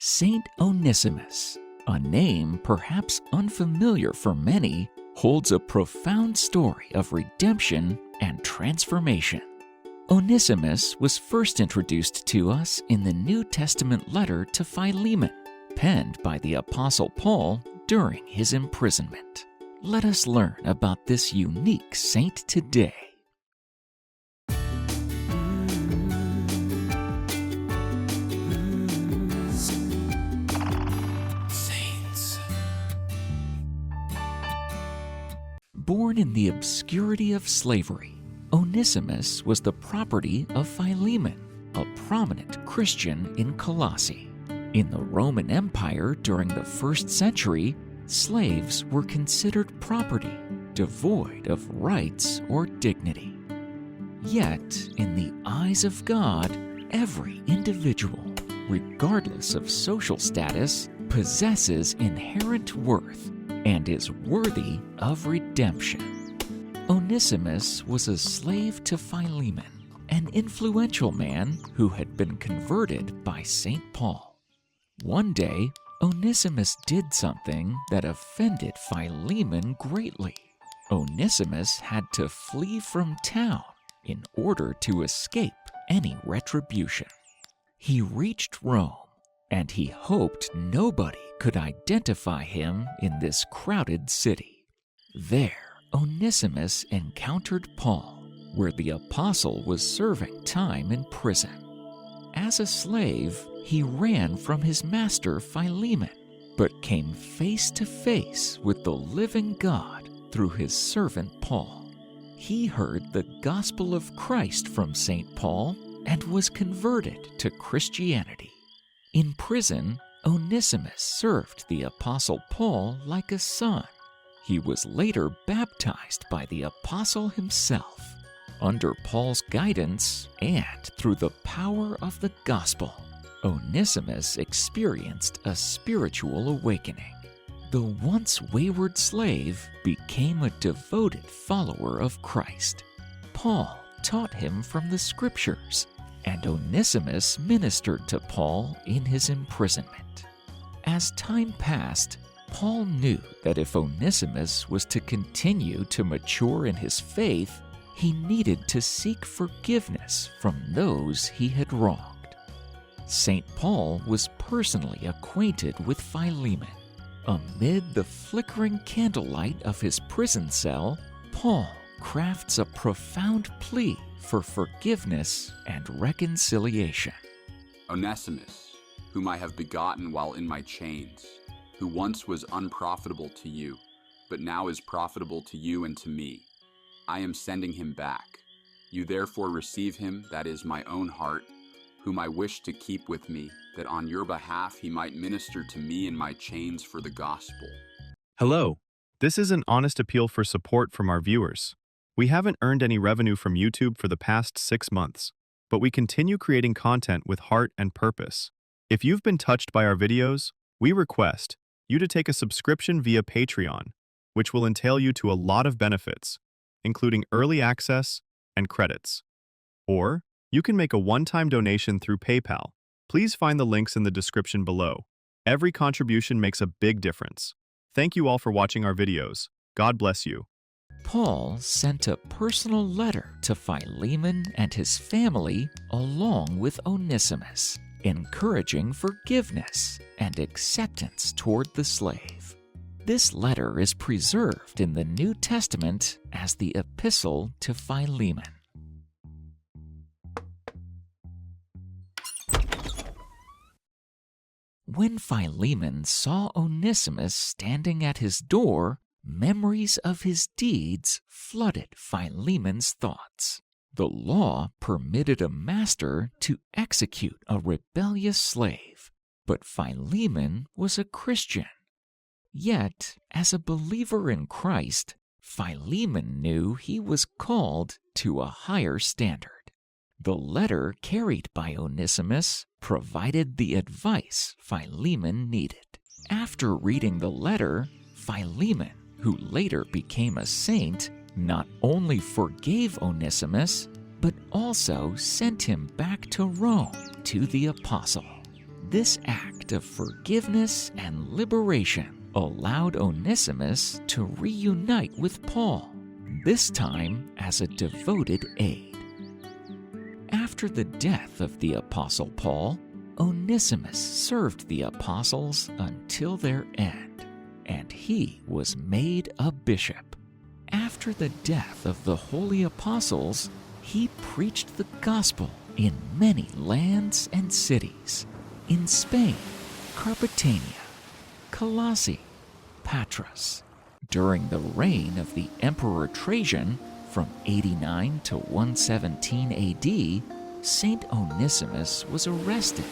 Saint Onesimus, a name perhaps unfamiliar for many, holds a profound story of redemption and transformation. Onesimus was first introduced to us in the New Testament letter to Philemon, penned by the Apostle Paul during his imprisonment. Let us learn about this unique saint today. Born in the obscurity of slavery, Onesimus was the property of Philemon, a prominent Christian in Colossae. In the Roman Empire during the 1st century, slaves were considered property, devoid of rights or dignity. Yet, in the eyes of God, every individual, regardless of social status, possesses inherent worth and is worthy of redemption. Onesimus was a slave to Philemon, an influential man who had been converted by St. Paul. One day, Onesimus did something that offended Philemon greatly. Onesimus had to flee from town in order to escape any retribution. He reached Rome, and he hoped nobody could identify him in this crowded city. There, Onesimus encountered Paul, where the apostle was serving time in prison. As a slave, he ran from his master Philemon, but came face to face with the living God through his servant Paul. He heard the gospel of Christ from St. Paul and was converted to Christianity. In prison, Onesimus served the Apostle Paul like a son. He was later baptized by the apostle himself. Under Paul's guidance and through the power of the gospel, Onesimus experienced a spiritual awakening. The once wayward slave became a devoted follower of Christ. Paul taught him from the scriptures, and Onesimus ministered to Paul in his imprisonment. As time passed, Paul knew that if Onesimus was to continue to mature in his faith, he needed to seek forgiveness from those he had wronged. St. Paul was personally acquainted with Philemon. Amid the flickering candlelight of his prison cell, Paul crafts a profound plea for forgiveness and reconciliation. Onesimus, whom I have begotten while in my chains, who once was unprofitable to you, but now is profitable to you and to me. I am sending him back. You therefore receive him, that is my own heart, whom I wish to keep with me, that on your behalf he might minister to me in my chains for the gospel. Hello. This is an honest appeal for support from our viewers. We haven't earned any revenue from YouTube for the past 6 months, but we continue creating content with heart and purpose. If you've been touched by our videos, we request you to take a subscription via Patreon, which will entail you to a lot of benefits, including early access and credits. Or you can make a one-time donation through PayPal. Please find the links in the description below. Every contribution makes a big difference. Thank you all for watching our videos. God bless you. Paul sent a personal letter to Philemon and his family along with Onesimus, encouraging forgiveness and acceptance toward the slave. This letter is preserved in the New Testament as the Epistle to Philemon. When Philemon saw Onesimus standing at his door, memories of his deeds flooded Philemon's thoughts. The law permitted a master to execute a rebellious slave, but Philemon was a Christian. Yet, as a believer in Christ, Philemon knew he was called to a higher standard. The letter carried by Onesimus provided the advice Philemon needed. After reading the letter, Philemon, who later became a saint, not only forgave Onesimus, but also sent him back to Rome to the apostle. This act of forgiveness and liberation allowed Onesimus to reunite with Paul, this time as a devoted aide. After the death of the Apostle Paul, Onesimus served the apostles until their end, and he was made a bishop. After the death of the holy apostles, he preached the gospel in many lands and cities, in Spain, Carpatania, Colossae, Patras. During the reign of the Emperor Trajan, from 89 to 117 AD, Saint Onesimus was arrested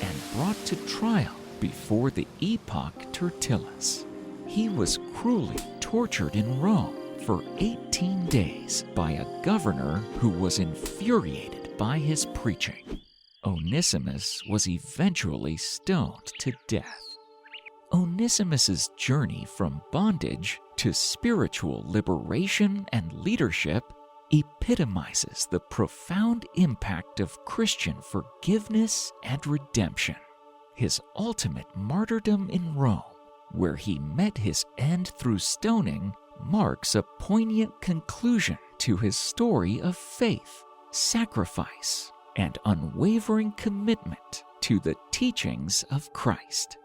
and brought to trial before the Epoch Tertillus. He was cruelly tortured in Rome for 18 days by a governor who was infuriated by his preaching. Onesimus was eventually stoned to death. Onesimus's journey from bondage to spiritual liberation and leadership epitomizes the profound impact of Christian forgiveness and redemption. His ultimate martyrdom in Rome, where he met his end through stoning, marks a poignant conclusion to his story of faith, sacrifice, and unwavering commitment to the teachings of Christ.